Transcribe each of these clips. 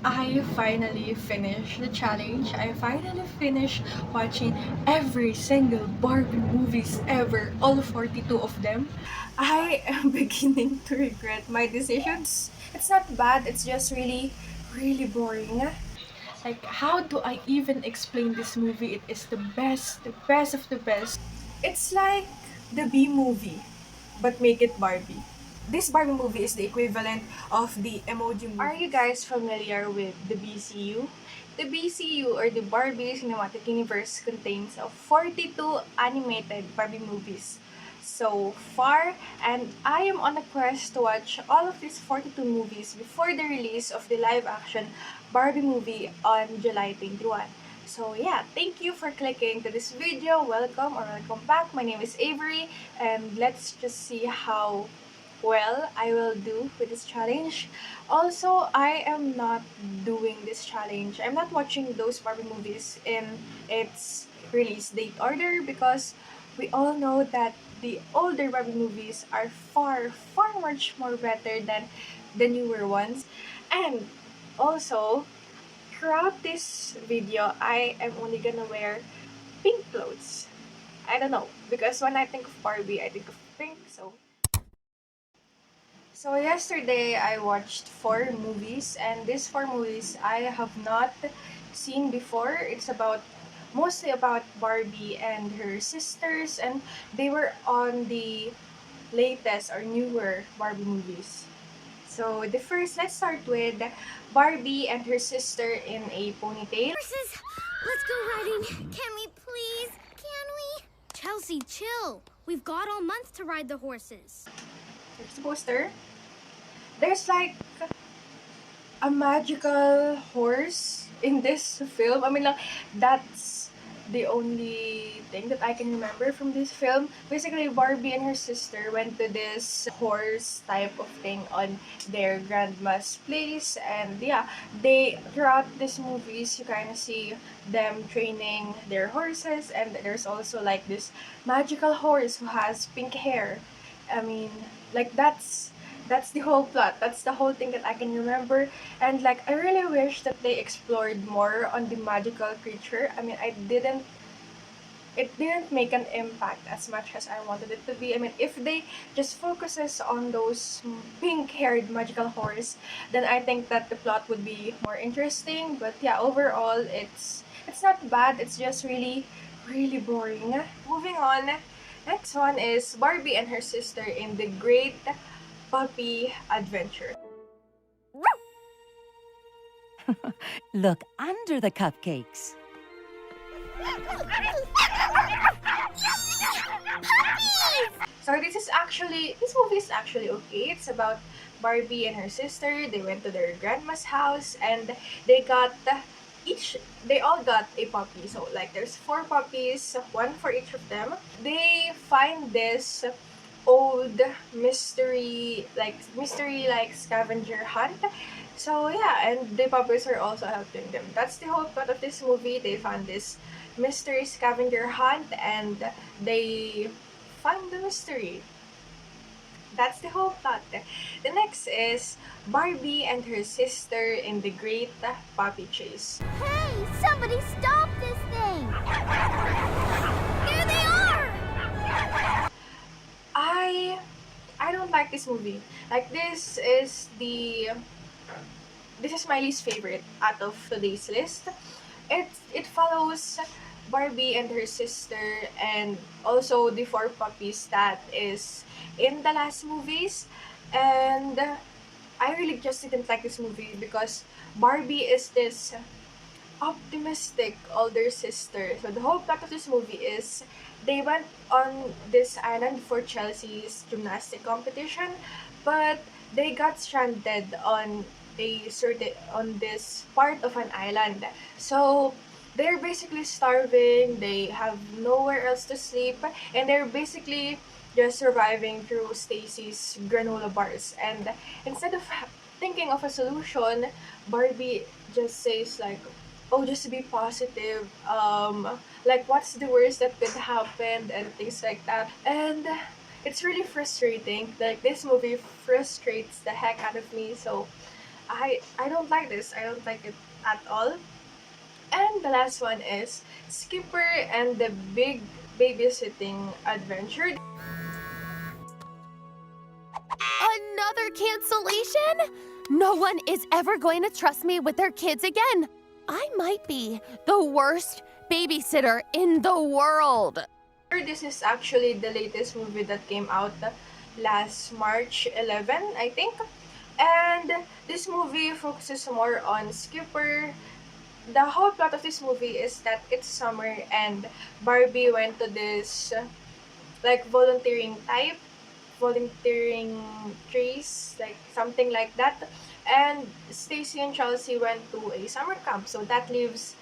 I finally finished the challenge. I finally finished watching every single Barbie movies ever, all 42 of them. I am beginning to regret my decisions. It's not bad, it's just really boring. Like, how do I even explain this movie? It is the best of the best. It's like the B movie, but make it Barbie. This Barbie movie is the equivalent of the emoji movie. Are you guys familiar with the BCU? The BCU, or the Barbie Cinematic Universe, contains of 42 animated Barbie movies so far, and I am on a quest to watch all of these 42 movies before the release of the live-action Barbie movie on July 21. So yeah, thank you for clicking to this video. Welcome or welcome back. My name is Avery, and let's just see how well I will do with this challenge. Also, I am not doing this challenge. I'm not watching those Barbie movies in its release date order because we all know that the older Barbie movies are far much more better than the newer ones. And also, throughout this video, I am only gonna wear pink clothes. I don't know, because when I think of Barbie, I think of pink, so yesterday I watched four movies, and these four movies I have not seen before. It's about mostly about Barbie and her sisters, and they were on the latest or newer Barbie movies. So the first, let's start with Barbie and her sister in a ponytail. Horses! Let's go riding. Can we please? Can we? Chelsea, chill. We've got all month to ride the horses. Here's the poster. There's like a magical horse in this film. I mean, like, that's the only thing that I can remember from this film. Basically, Barbie and her sister went to this horse type of thing on their grandma's place, and yeah, they throughout these movies you kind of see them training their horses, and there's also like this magical horse who has pink hair. I mean, like that's the whole plot. That's the whole thing that I can remember. And like I really wish that they explored more on the magical creature. I mean, it didn't make an impact as much as I wanted it to be. I mean, if they just focuses on those pink-haired magical horse, then I think that the plot would be more interesting. But yeah, overall, it's not bad. It's just really boring. Moving on. Next one is Barbie and her sister in the Great Puppy Adventure. Look under the cupcakes. So this movie is actually okay. It's about Barbie and her sister. They went to their grandma's house, and they got they all got a puppy. So like there's four puppies, one for each of them. They find this old mystery like scavenger hunt. So yeah, and the puppies are also helping them. That's the whole plot of this movie. They found this mystery scavenger hunt, and they find the mystery. That's the whole plot. The next is Barbie and her sister in the Great Puppy Chase. Hey, somebody stop this thing! Here they are! I don't like this movie. Like this is my least favorite out of today's list. It follows Barbie and her sister, and also the four puppies that is in the last movies. And I really just didn't like this movie because Barbie is this optimistic older sister. So the whole plot of this movie is they went on this island for Chelsea's gymnastic competition, but they got stranded on this part of an island. So they're basically starving, they have nowhere else to sleep, and they're basically just surviving through Stacy's granola bars. And instead of thinking of a solution, Barbie just says like, "Oh, just to be positive. Like what's the worst that could happen?" and things like that. And it's really frustrating. Like this movie frustrates the heck out of me. So I don't like this. I don't like it at all. And the last one is Skipper and the Big Babysitting Adventure. Another cancellation? No one is ever going to trust me with their kids again. I might be the worst babysitter in the world. This is actually the latest movie that came out last March 11, I think. And this movie focuses more on Skipper. The whole plot of this movie is that it's summer and Barbie went to this like volunteering trees, like something like that. And Stacy and Chelsea went to a summer camp, so that leaves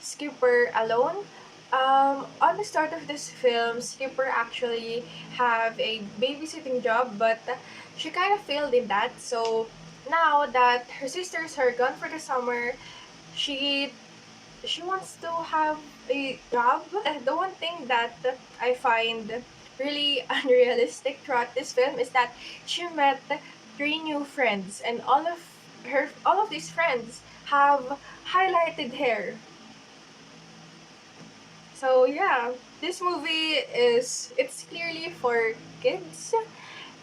Skipper alone. On the start of this film, Skipper actually have a babysitting job, but she kind of failed in that. So now that her sisters are gone for the summer, she she wants to have a job. The one thing that I find really unrealistic throughout this film is that she met three new friends, and all of these friends have highlighted hair. So yeah, this movie it's clearly for kids,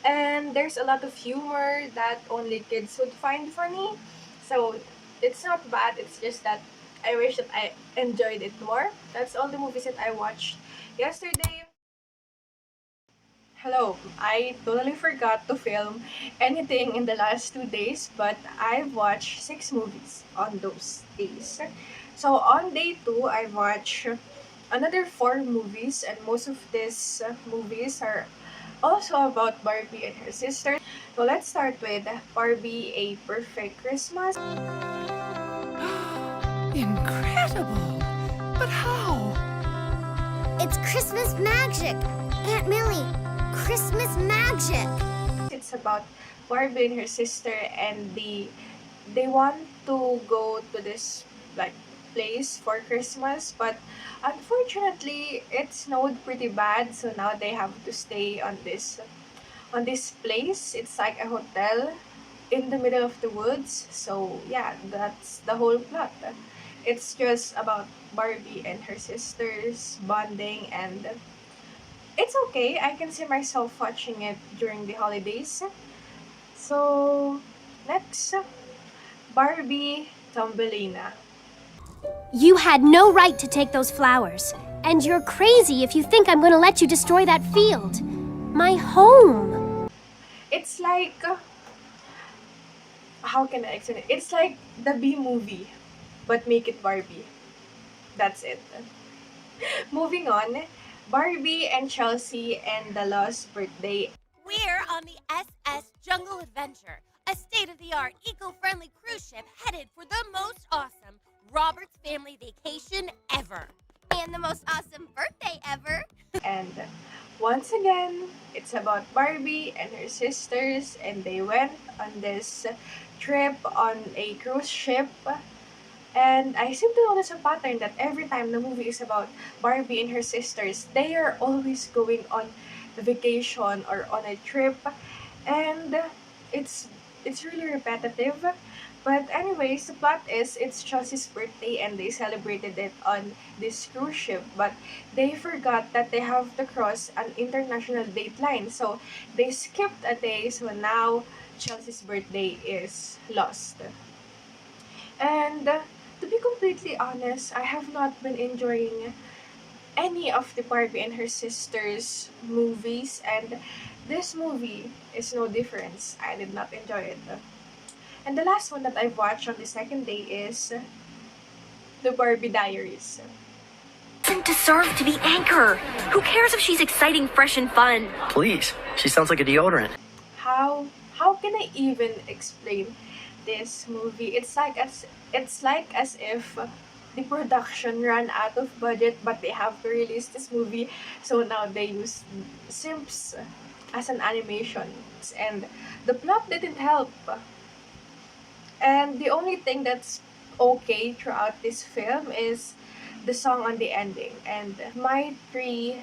and there's a lot of humor that only kids would find funny. So it's not bad, it's just that I wish that I enjoyed it more. That's all the movies that I watched yesterday. Hello, I totally forgot to film anything in the last 2 days, but I watched 6 movies on those days. So on day 2, I watched another 4 movies, and most of these movies are also about Barbie and her sister. So let's start with Barbie: A Perfect Christmas. Incredible! But how? It's Christmas magic. Aunt Millie, Christmas magic. It's about Barbie and her sister, and they want to go to this like place for Christmas, but unfortunately it snowed pretty bad, so now they have to stay on this place. It's like a hotel in the middle of the woods. So yeah, that's the whole plot. It's just about Barbie and her sisters bonding, and it's okay. I can see myself watching it during the holidays. So next, Barbie Thumbelina. You had no right to take those flowers. And you're crazy if you think I'm gonna let you destroy that field. My home. It's like how can I explain it? It's like the B movie, but make it Barbie. That's it. Moving on, Barbie and Chelsea and the Lost Birthday. We're on the SS Jungle Adventure, a state-of-the-art, eco-friendly cruise ship headed for the most awesome Roberts family vacation ever. And the most awesome birthday ever. And once again, it's about Barbie and her sisters, and they went on this trip on a cruise ship. And I seem to notice a pattern that every time the movie is about Barbie and her sisters, they are always going on a vacation or on a trip, and it's it's really repetitive. But anyways, the plot is it's Chelsea's birthday and they celebrated it on this cruise ship, but they forgot that they have to cross an international date line, so they skipped a day. So now Chelsea's birthday is lost. And to be completely honest, I have not been enjoying any of the Barbie and her sisters movies, and this movie is no difference. I did not enjoy it. And the last one that I watched on the second day is the Barbie Diaries. Doesn't deserve to be anchor. Who cares if she's exciting, fresh, and fun? Please, she sounds like a deodorant. How can I even explain this movie? It's like as if the production ran out of budget, but they have to release this movie, so now they use simps as an animation, and the plot didn't help. And the only thing that's okay throughout this film is the song on the ending. And my 3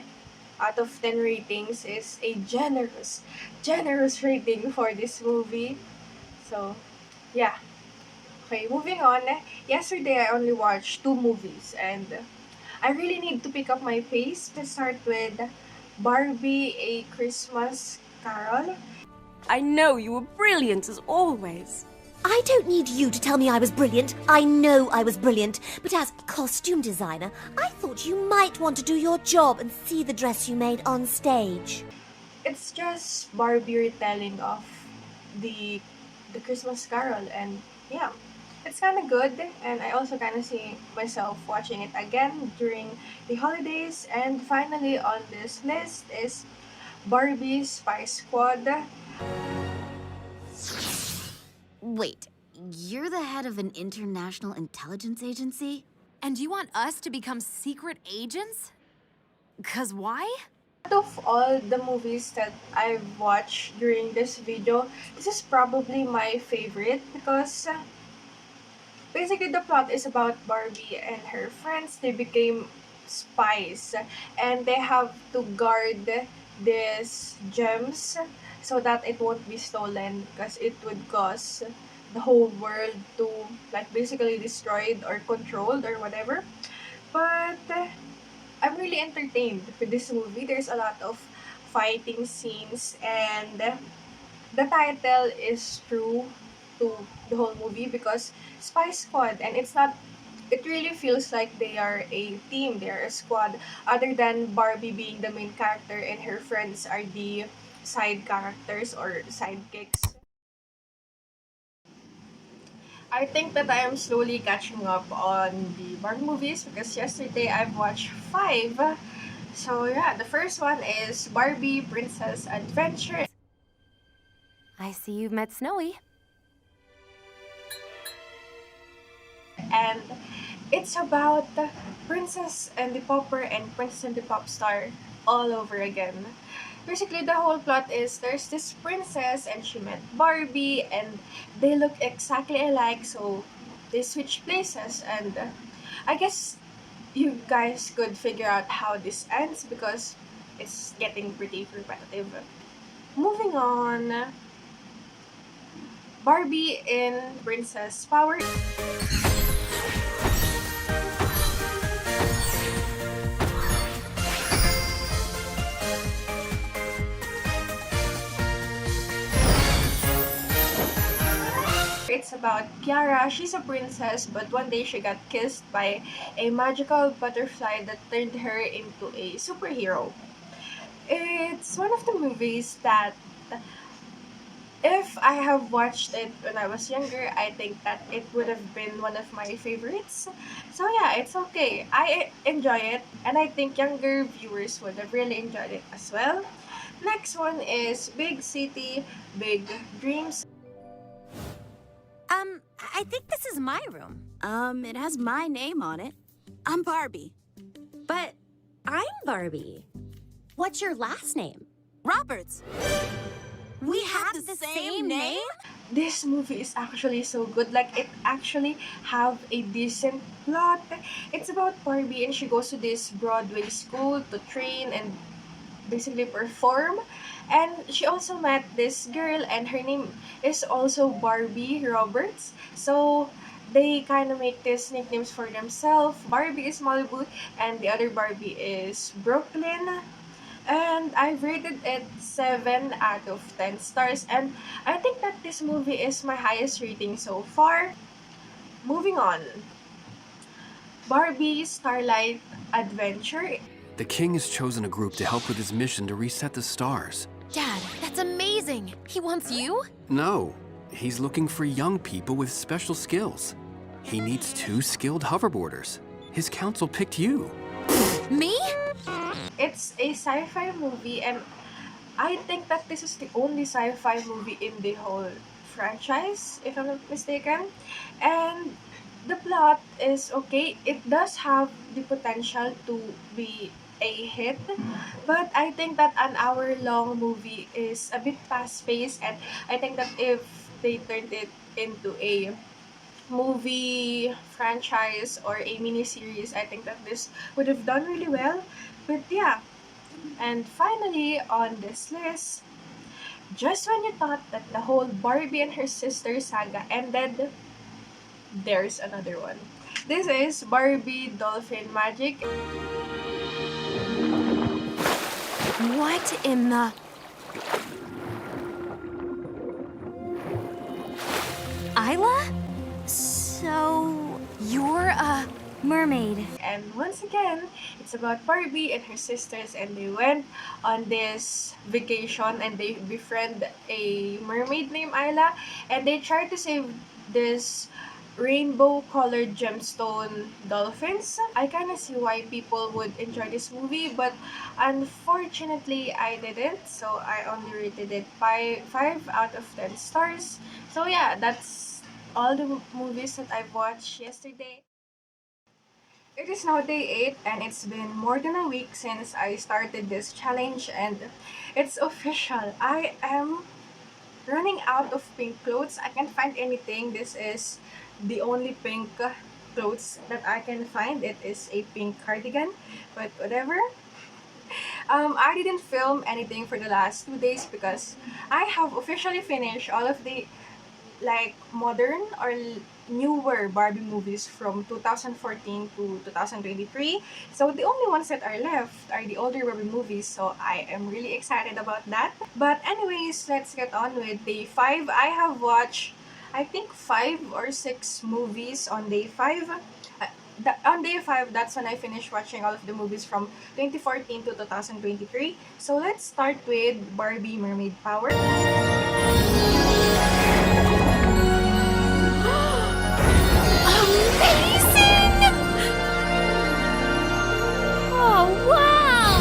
out of 10 ratings is a generous rating for this movie. So, yeah. Okay, moving on. Yesterday I only watched 2 movies and I really need to pick up my pace to start with Barbie, A Christmas Carol. I know you were brilliant as always. I don't need you to tell me I was brilliant. I know I was brilliant. But as costume designer, I thought you might want to do your job and see the dress you made on stage. It's just Barbie retelling of the Christmas Carol, and yeah, it's kind of good. And I also kind of see myself watching it again during the holidays. And finally on this list is Barbie Spy Squad. Wait, you're the head of an international intelligence agency? And you want us to become secret agents? 'Cause why? Out of all the movies that I've watched during this video, this is probably my favorite because basically the plot is about Barbie and her friends. They became spies and they have to guard these gems so that it won't be stolen because it would cause the whole world to like basically destroyed or controlled or whatever. But I'm really entertained with this movie. There's a lot of fighting scenes, and the title is true to the whole movie because Spy Squad, and it really feels like they are a team, they are a squad, other than Barbie being the main character and her friends are the side characters or sidekicks. I think that I am slowly catching up on the Barbie movies because yesterday I've watched 5. So yeah, the first one is Barbie Princess Adventure. I see you've met Snowy. And it's about the Princess and the Pauper and Princess and the Pop Star all over again. Basically, the whole plot is there's this princess and she met Barbie and they look exactly alike, so they switch places. And I guess you guys could figure out how this ends because it's getting pretty repetitive. Moving on, Barbie in Princess Power. It's about Kiara. She's a princess, but one day she got kissed by a magical butterfly that turned her into a superhero. It's one of the movies that if I have watched it when I was younger, I think that it would have been one of my favorites. So yeah, it's okay. I enjoy it, and I think younger viewers would have really enjoyed it as well. Next one is Big City, Big Dreams. I think this is my room. It has my name on it. I'm Barbie. But I'm Barbie. What's your last name? Roberts. We have the same name? This movie is actually so good. Like, it actually have a decent plot. It's about Barbie and she goes to this Broadway school to train and basically perform. And she also met this girl and her name is also Barbie Roberts. So they kind of make these nicknames for themselves. Barbie is Malibu and the other Barbie is Brooklyn. And I've rated it 7 out of 10 stars. And I think that this movie is my highest rating so far. Moving on. Barbie Starlight Adventure. The king has chosen a group to help with his mission to reset the stars. Dad, that's amazing. He wants you? No, he's looking for young people with special skills. He needs 2 skilled hoverboarders. His council picked you. Me? It's a sci-fi movie and I think that this is the only sci-fi movie in the whole franchise, if I'm not mistaken. And the plot is okay. It does have the potential to be a hit, but I think that an hour-long movie is a bit fast-paced, and I think that if they turned it into a movie franchise or a mini-series, I think that this would have done really well. But yeah, and finally on this list, just when you thought that the whole Barbie and her sister saga ended, there's another one. This is Barbie Dolphin Magic. What in the... Isla? So, You're a... mermaid. And once again, it's about Barbie and her sisters, and they went on this vacation and they befriend a mermaid named Isla, and they tried to save this rainbow colored gemstone dolphins. I kind of see why people would enjoy this movie, but unfortunately I didn't, so I only rated it by 5 out of 10 stars. So yeah, that's all the movies that I've watched yesterday. It is now day 8 and it's been more than a week since I started this challenge, and it's official. I am running out of pink clothes. I can't find anything. This is the only pink clothes that I can find. It is a pink cardigan, but whatever. I didn't film anything for the last 2 days because I have officially finished all of the like modern or newer Barbie movies from 2014 to 2023. So the only ones that are left are the older Barbie movies. So I am really excited about that. But anyways, let's get on with day 5. I have watched I think 5 or 6 movies on day 5. On day 5, that's when I finished watching all of the movies from 2014 to 2023. So let's start with Barbie Mermaid Power. Amazing! Oh, wow!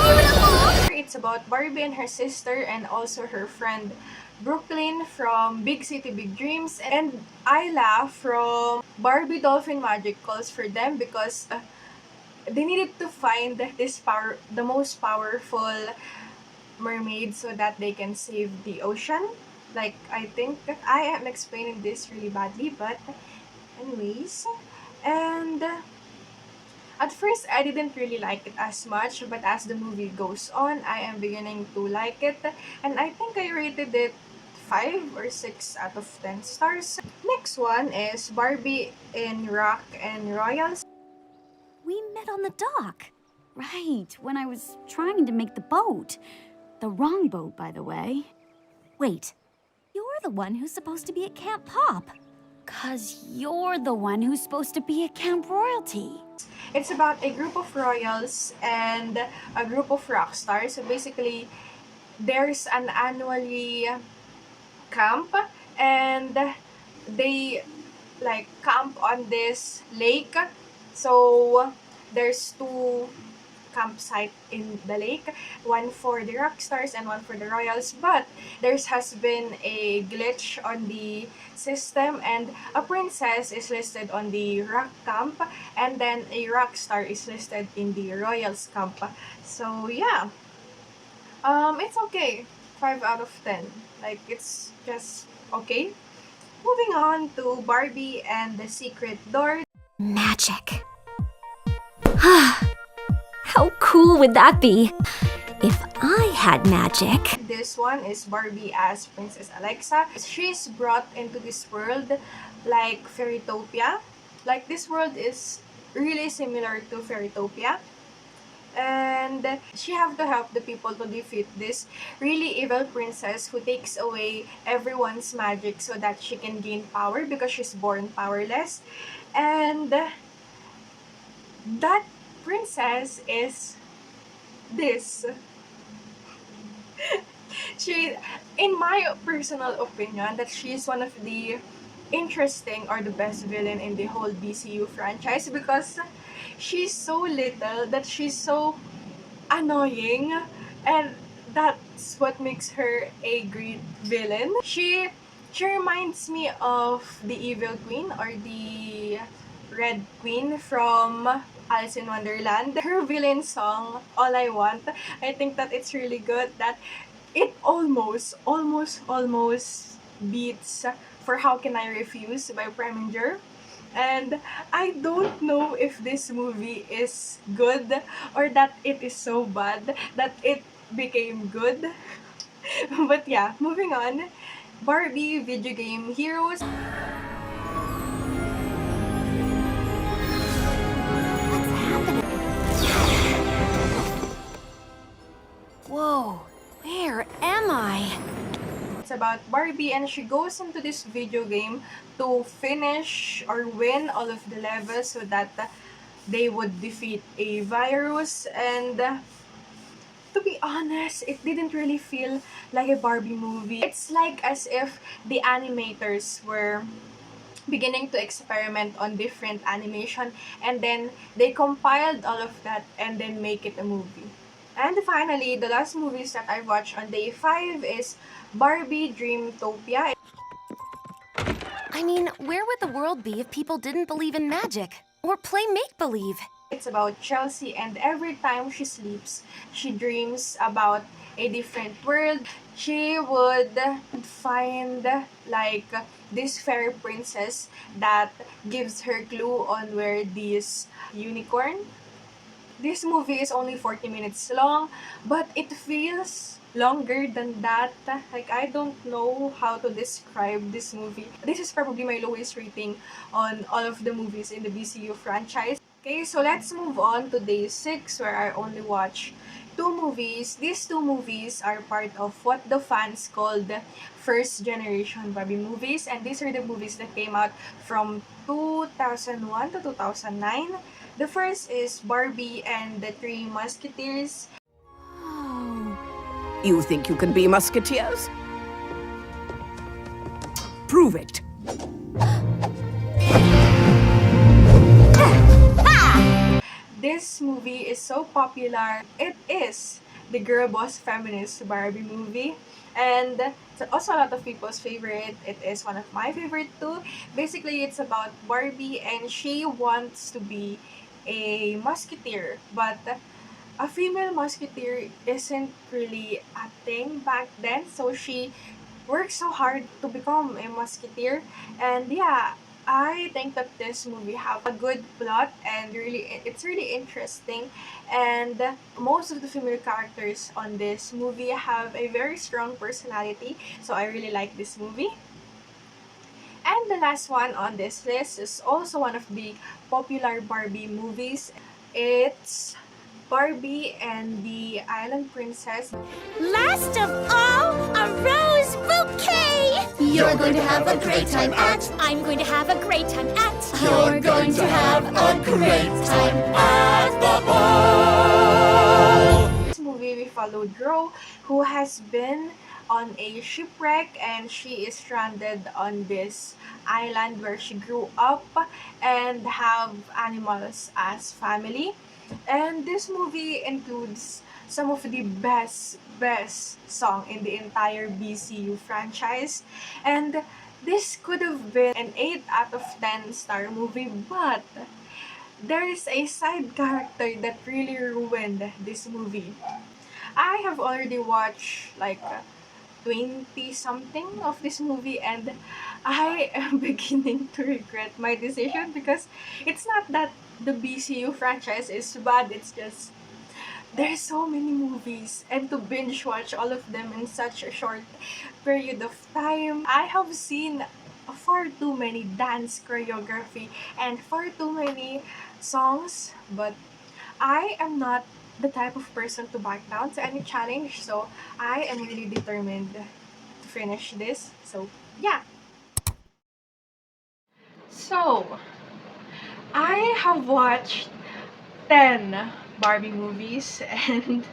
Beautiful! It's about Barbie and her sister and also her friend Brooklyn from Big City Big Dreams, and Isla from Barbie Dolphin Magic calls for them because they needed to find the most powerful mermaid so that they can save the ocean. Like, I think I am explaining this really badly, but anyways. And at first, I didn't really like it as much, but as the movie goes on, I am beginning to like it. And I think I rated it 5 or 6 out of 10 stars. Next one is Barbie in Rock and Royals. We met on the dock. Right, when I was trying to make the boat. The wrong boat, by the way. Wait, you're the one who's supposed to be at Camp Pop. 'Cause you're the one who's supposed to be at Camp Royalty. It's about a group of royals and a group of rock stars. So basically, there's an annually camp and they like camp on this lake. So there's 2 campsite in the lake, one for the rock stars and one for the royals, but there has been a glitch on the system and a princess is listed on the rock camp and then a rock star is listed in the royals camp. So yeah, it's okay. 5 out of 10. Like, it's just okay. Moving on to Barbie and the Secret Door. Magic. How cool would that be? If I had magic. This one is Barbie as Princess Alexa. She's brought into this world like Fairytopia. Like, this world is really similar to Fairytopia. And she have to help the people to defeat this really evil princess who takes away everyone's magic so that she can gain power because she's born powerless. And that princess is this. She, in my personal opinion, that she's one of the interesting or the best villain in the whole DCU franchise because she's so little that she's so annoying, and that's what makes her a great villain. She reminds me of the Evil Queen or the Red Queen from Alice in Wonderland. Her villain song, All I Want, I think that it's really good, that it almost beats For How Can I Refuse by Preminger. And I don't know if this movie is good or that it is so bad that it became good. But yeah, moving on. Barbie video game heroes. Whoa, where am I? It's about Barbie, and she goes into this video game to finish or win all of the levels so that they would defeat a virus. And to be honest, it didn't really feel like a Barbie movie. It's like as if the animators were beginning to experiment on different animation, and then they compiled all of that and then make it a movie. And finally, the last movies that I watched on day 5 is Barbie Dreamtopia. I mean, where would the world be if people didn't believe in magic or play make-believe? It's about Chelsea, and every time she sleeps, she dreams about a different world. She would find like this fairy princess that gives her clue on where this unicorn. This movie is only 40 minutes long, but it feels longer than that. Like, I don't know how to describe this movie. This is probably my lowest rating on all of the movies in the BCU franchise. Okay, so let's move on to day 6, where I only watch 2 movies. These 2 movies are part of what the fans called first generation Barbie movies, and these are the movies that came out from 2001 to 2009. The first is Barbie and the Three Musketeers. You think you can be musketeers? Prove it. This movie is so popular. It is the girl boss feminist Barbie movie, and it's also a lot of people's favorite. It is one of my favorite too. Basically, it's about Barbie, and she wants to be a musketeer, but a female musketeer isn't really a thing back then, so she works so hard to become a musketeer. And yeah, I think that this movie have a good plot, and it's really interesting, and most of the female characters on this movie have a very strong personality, so I really like this movie. And the last one on this list is also one of the popular Barbie movies. It's Barbie and the Island Princess. Last of all, a rose bouquet! You're going to have a great time at. I'm going to have a great time at. You're going to have a great time at the ball! This movie, we followed Ro, who has been on a shipwreck, and she is stranded on this island where she grew up and have animals as family. And this movie includes some of the best song in the entire BCU franchise. And this could have been an 8 out of 10 star movie, but there is a side character that really ruined this movie. I have already watched like 20 something of this movie, and I am beginning to regret my decision, because it's not that the BCU franchise is bad, it's just there's so many movies, and to binge watch all of them in such a short period of time. I have seen far too many dance choreography and far too many songs, but I am not the type of person to back down to any challenge, so I am really determined to finish this. So yeah. So I have watched 10 Barbie movies, and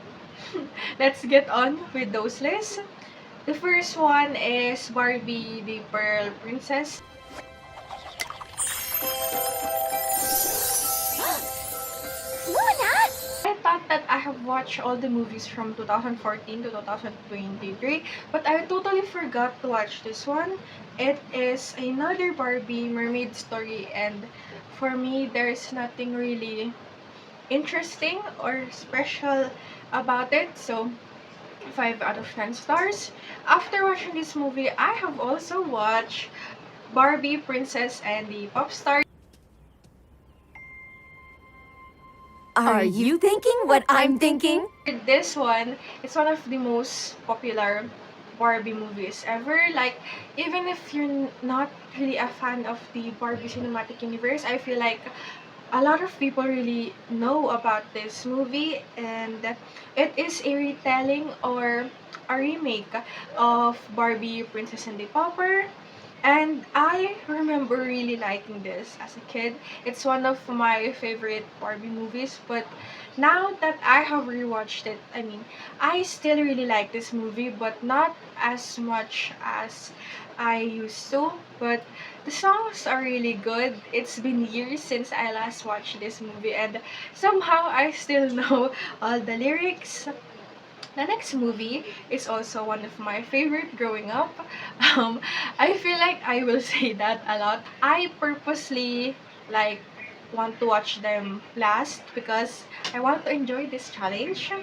let's get on with those lists. The first one is Barbie the Pearl Princess. I thought that I have watched all the movies from 2014 to 2023, but I totally forgot to watch this one. It is another Barbie mermaid story, and for me, there's nothing really interesting or special about it, so 5 out of 10 stars. After watching this movie, I have also watched Barbie Princess and the Pop Star. Are you thinking what I'm thinking? This one is one of the most popular Barbie movies ever. Like, even if you're not really a fan of the Barbie cinematic universe, I feel like a lot of people really know about this movie, and it is a retelling or a remake of Barbie, Princess and the Pauper. And I remember really liking this as a kid. It's one of my favorite Barbie movies, but now that I have rewatched it, I mean, I still really like this movie, but not as much as I used to. But the songs are really good. It's been years since I last watched this movie, and somehow I still know all the lyrics. The next movie is also one of my favorite growing up. I feel like I will say that a lot. I purposely like want to watch them last because I want to enjoy this challenge.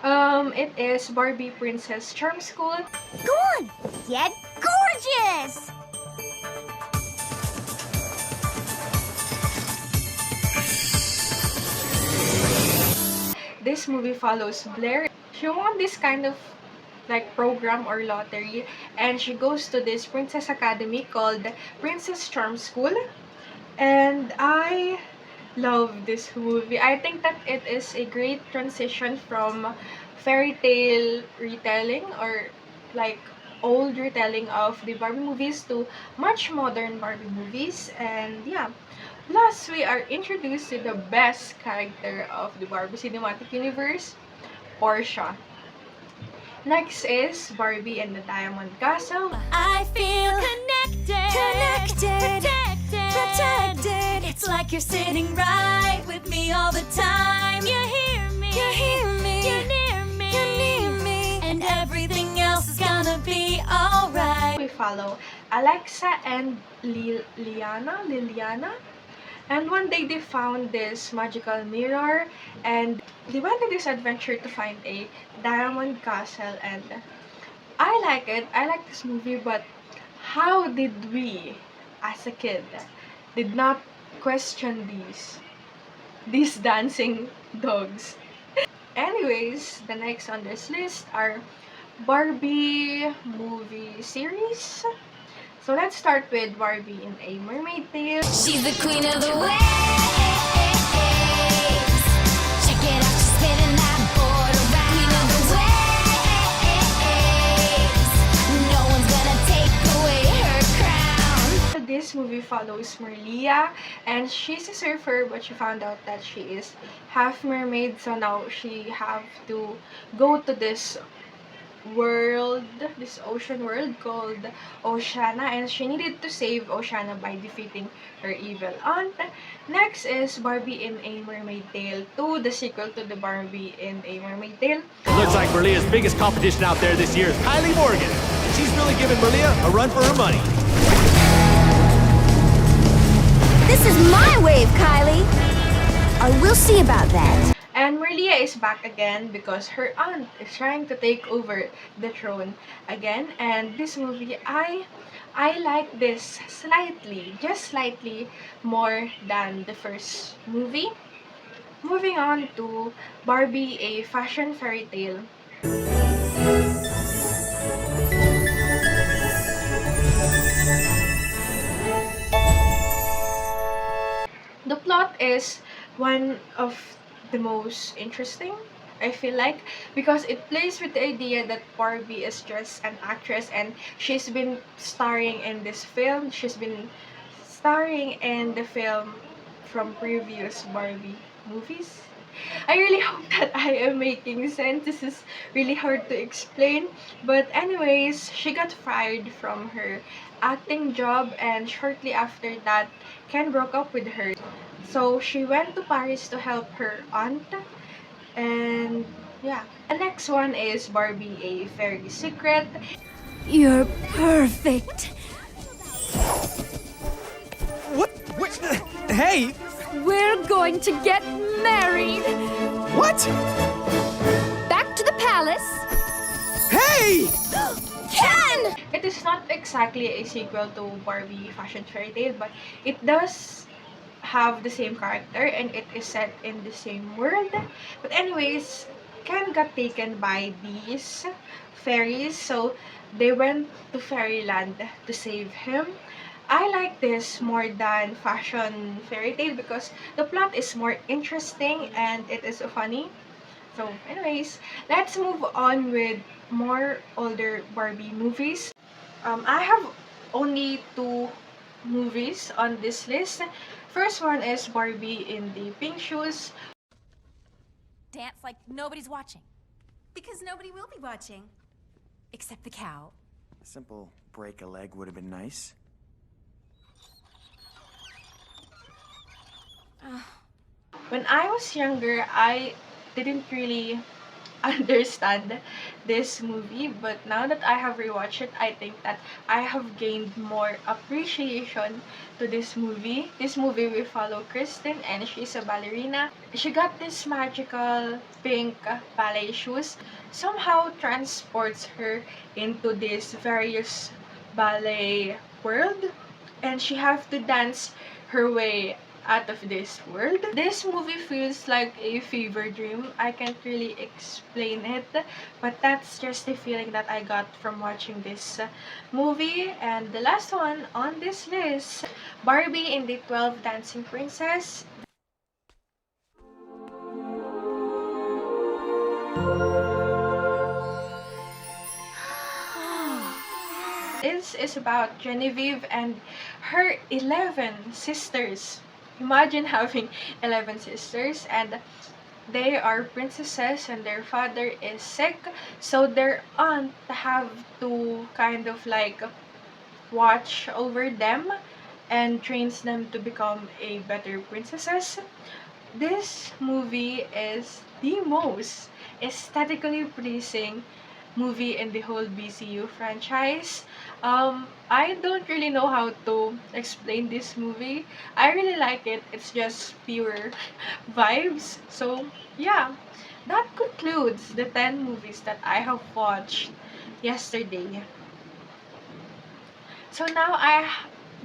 It is Barbie Princess Charm School. Go on, get gorgeous! This movie follows Blair. She won this kind of like program or lottery, and she goes to this princess academy called Princess Charm School. And I love this movie. I think that it is a great transition from fairy tale retelling or like old retelling of the Barbie movies to much modern Barbie movies. And yeah, plus we are introduced to the best character of the Barbie cinematic universe, Portia. Next is Barbie and the Diamond Castle. I feel connected, protected. It's like you're sitting right with me all the time. You hear me, you're near me, and everything else is gonna be alright. We follow Alexa and Liliana. And one day they found this magical mirror, and they went on this adventure to find a diamond castle. And I like it. I like this movie, but how did we, as a kid, did not question these dancing dogs? Anyways, the next on this list are Barbie movie series. So let's start with Barbie in A Mermaid Tale. She's the queen of the waves. Check it out, she's spinning that board around. Queen of the waves. No one's gonna take away her crown. This movie follows Merlia, and she's a surfer, but she found out that she is half mermaid, so now she have to go to this ocean world called Oceana, and she needed to save Oceana by defeating her evil aunt. Next is Barbie in A Mermaid Tale 2, the sequel to the Barbie in A Mermaid Tale. Looks like Merlia's biggest competition out there this year is Kylie Morgan. She's really giving Merlia a run for her money. This is my wave, Kylie. We'll see about that. And Merlia is back again because her aunt is trying to take over the throne again. And this movie, I like this just slightly more than the first movie. Moving on to Barbie, a fashion fairy tale. The plot is one of the most interesting, I feel like, because it plays with the idea that Barbie is just an actress and she's been starring in this film. She's been starring in the film from previous Barbie movies. I really hope that I am making sense. This is really hard to explain. But anyways, she got fired from her acting job, and shortly after that, Ken broke up with her. So she went to Paris to help her aunt. And yeah. The next one is Barbie, a Fairy Secret. You're perfect. What? Hey! We're going to get married. What? Back to the palace. Hey! Ken! It is not exactly a sequel to Barbie Fashion Fairy Tale, but it does have the same character and it is set in the same world. But anyways, Ken got taken by these fairies, so they went to fairyland to save him. I like this more than fashion fairy tale because the plot is more interesting and it is funny. So anyways, let's move on with more older Barbie movies. I have only two movies on this list. First one is Barbie in the Pink Shoes. Dance like nobody's watching. Because nobody will be watching. Except the cow. A simple break a leg would have been nice. When I was younger, I didn't really understand this movie, but now that I have rewatched it, I think that I have gained more appreciation to this movie. This movie we follow Kristen and she's a ballerina. She got this magical pink ballet shoes, somehow transports her into this various ballet world, and she have to dance her way out of this world. This movie feels like a fever dream. I can't really explain it, but that's just the feeling that I got from watching this movie. And the last one on this list, Barbie in the 12 Dancing Princess. This is about Genevieve and her 11 sisters. Imagine having 11 sisters, and they are princesses and their father is sick, so their aunt have to kind of like watch over them and trains them to become a better princesses. This movie is the most aesthetically pleasing movie in the whole BCU franchise. I don't really know how to explain this movie. I really like it. It's just pure vibes. So yeah, that concludes the 10 movies that I have watched yesterday. So now I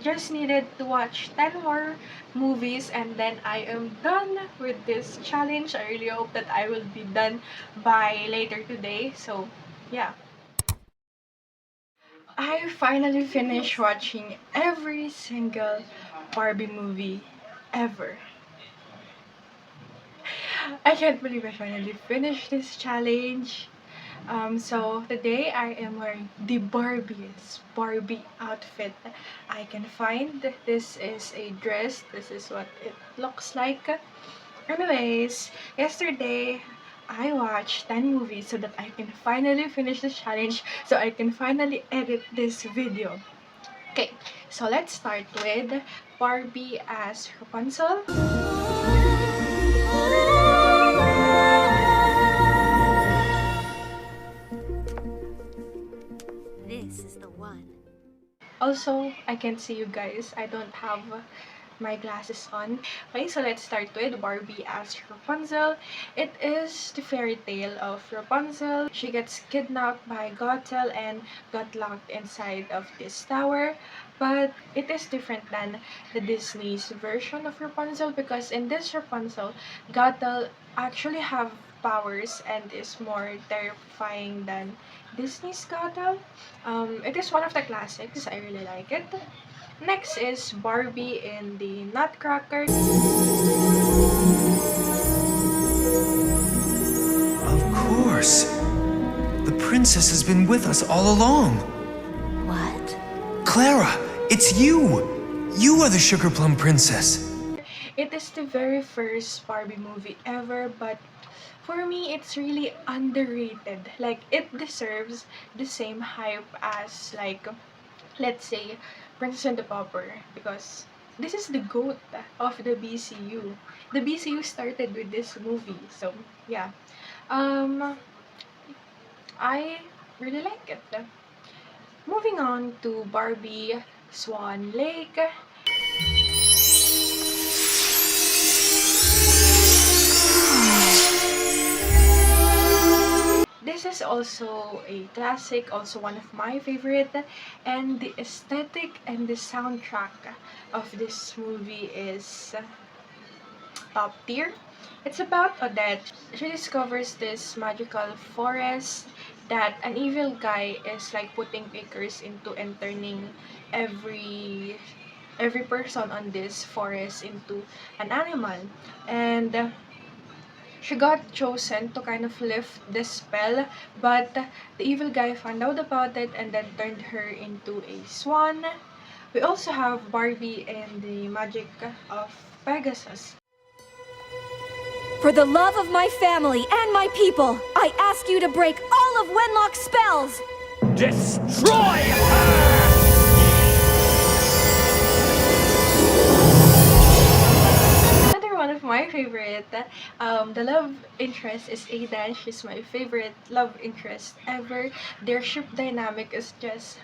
just needed to watch 10 more movies and then I am done with this challenge. I really hope that I will be done by later today. So yeah. I finally finished watching every single Barbie movie ever. I can't believe I finally finished this challenge. So today I am wearing the Barbie's Barbie outfit I can find. This is a dress. This is what it looks like. Anyways, yesterday I watched 10 movies so that I can finally finish the challenge, so I can finally edit this video. Okay, so let's start with Barbie as Rapunzel. This is the one. Also, I can't see you guys. I don't have my glasses on. Okay, so let's start with Barbie as Rapunzel. It is the fairy tale of Rapunzel. She gets kidnapped by Gothel and got locked inside of this tower. But it is different than the Disney's version of Rapunzel, because in this Rapunzel, Gothel actually have powers and is more terrifying than Disney's Gothel. It is one of the classics. I really like it. Next is Barbie in the Nutcracker. Of course. The princess has been with us all along. What? Clara, it's you! You are the Sugar Plum Princess. It is the very first Barbie movie ever, but for me, it's really underrated. Like, it deserves the same hype as, like, let's say, Princess and the Pauper, because this is the GOAT of the BCU. The BCU started with this movie, so yeah. I really like it. Moving on to Barbie Swan Lake. This is also a classic, also one of my favorite, and the aesthetic and the soundtrack of this movie is top tier. It's about Odette. She discovers this magical forest that an evil guy is like putting a curse into and turning every person on this forest into an animal. And she got chosen to kind of lift this spell, but the evil guy found out about it and then turned her into a swan. We also have Barbie and the magic of Pegasus. For the love of my family and my people, I ask you to break all of Wenlock's spells! Destroy Another one of my favorite, the love interest is Aidan. She's my favorite love interest ever. Their ship dynamic is just...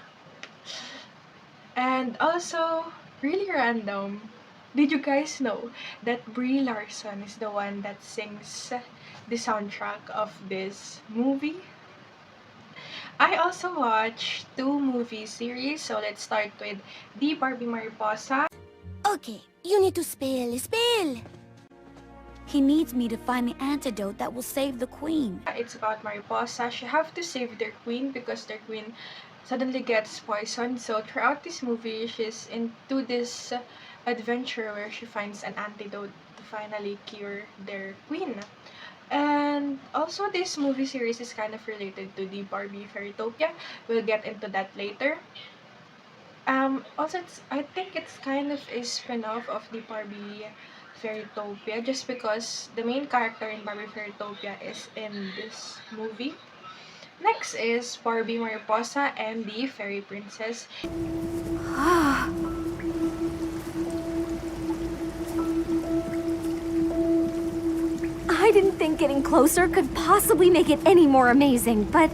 And also, really random. Did you guys know that Brie Larson is the one that sings the soundtrack of this movie? I also watched 2 movie series, so let's start with the Barbie Mariposa. Okay, you need to spell. He needs me to find the antidote that will save the queen. It's about Mariposa. She have to save their queen because their queen suddenly gets poisoned. So throughout this movie, she's into this adventure where she finds an antidote to finally cure their queen. And also this movie series is kind of related to the Barbie Fairytopia. We'll get into that later. Also, I think it's kind of a spin-off of the Barbie Fairytopia just because the main character in Barbie Fairytopia is in this movie. Next is Barbie Mariposa and the Fairy Princess. I didn't think getting closer could possibly make it any more amazing, but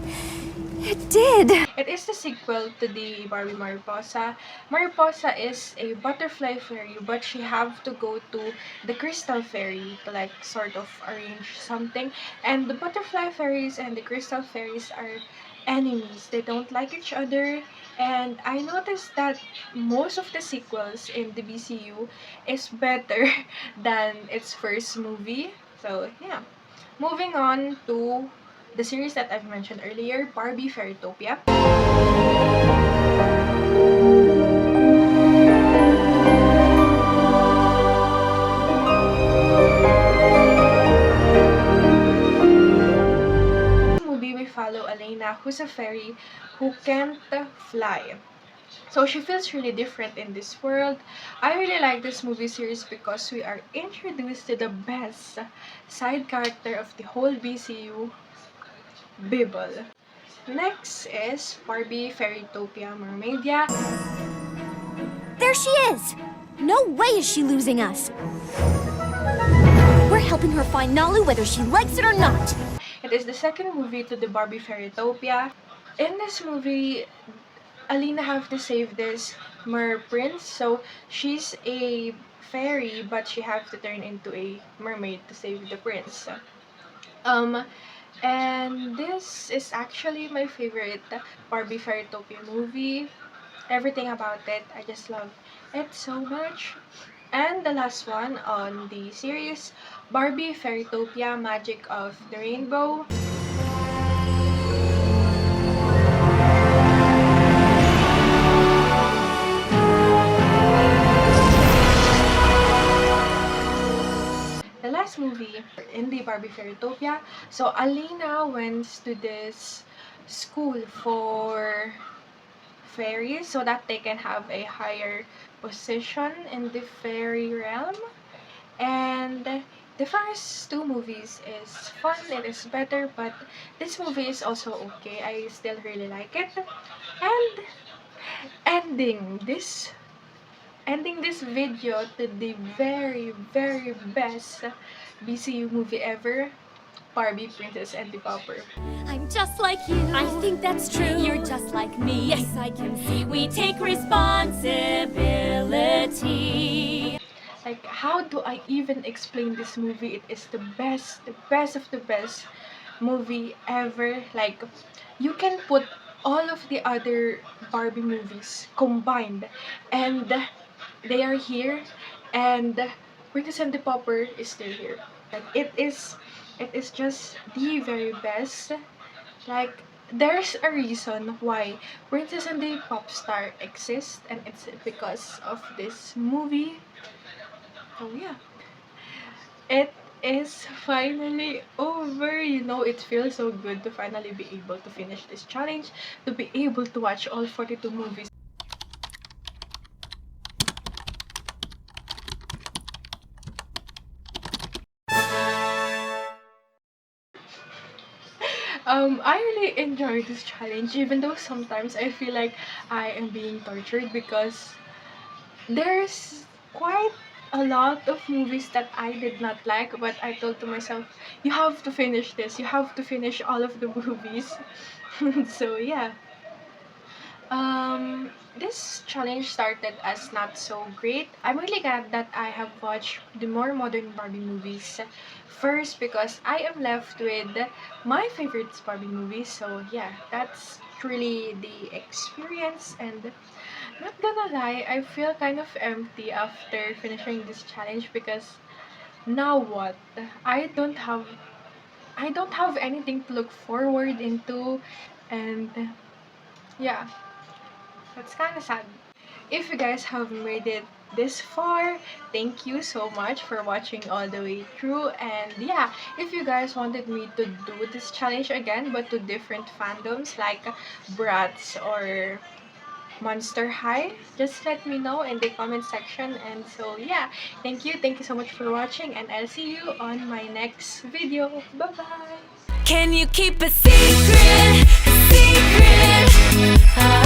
it did. It is the sequel to the Barbie Mariposa. Mariposa is a butterfly fairy, but she have to go to the crystal fairy to like sort of arrange something. And the butterfly fairies and the crystal fairies are enemies. They don't like each other. And I noticed that most of the sequels in the BCU is better than its first movie. So yeah. Moving on to the series that I've mentioned earlier, Barbie Fairytopia. In this movie, we follow Elena, who's a fairy who can't fly. So she feels really different in this world. I really like this movie series because we are introduced to the best side character of the whole BCU, Bibble. Next is Barbie Fairytopia Mermaidia. There she is! No way is she losing us! We're helping her find Nalu whether she likes it or not! It is the second movie to the Barbie Fairytopia. In this movie, Alina have to save this mer prince. So she's a fairy, but she have to turn into a mermaid to save the prince. And this is actually my favorite Barbie Fairytopia movie. Everything about it, I just love it so much. And the last one on the series, Barbie Fairytopia Magic of the Rainbow. The last movie in the Barbie Fairytopia. So Alina went to this school for fairies so that they can have a higher position in the fairy realm. And the first 2 movies is fun, it is better, but this movie is also okay. I still really like it. And ending this video to the very best BCU movie ever, Barbie, Princess and the Pauper. I'm just like you. I think that's true. You're just like me. Yes, I can see. We take responsibility. Like, how do I even explain this movie? It is the best of the best movie ever. Like, you can put all of the other Barbie movies combined and they are here, and Princess and the Pauper is still here. Like it is just the very best. Like there's a reason why Princess and the Pop Star exists, and it's because of this movie. Oh yeah. It is finally over. You know, it feels so good to finally be able to finish this challenge, to be able to watch all 42 movies. I really enjoy this challenge, even though sometimes I feel like I am being tortured because there's quite a lot of movies that I did not like, but I told to myself, you have to finish this, you have to finish all of the movies. So yeah. This challenge started as not so great. I'm really glad that I have watched the more modern Barbie movies first because I am left with my favorite Barbie movies. So yeah, that's really the experience, and not gonna lie, I feel kind of empty after finishing this challenge because now what? I don't have anything to look forward into, and yeah, that's kind of sad. If you guys have made it this far, thank you so much for watching all the way through. And yeah, if you guys wanted me to do this challenge again but to different fandoms like Bratz or Monster High, just let me know in the comment section. And so yeah, thank you so much for watching, and I'll see you on my next video. Bye bye. Can you keep a secret? A secret?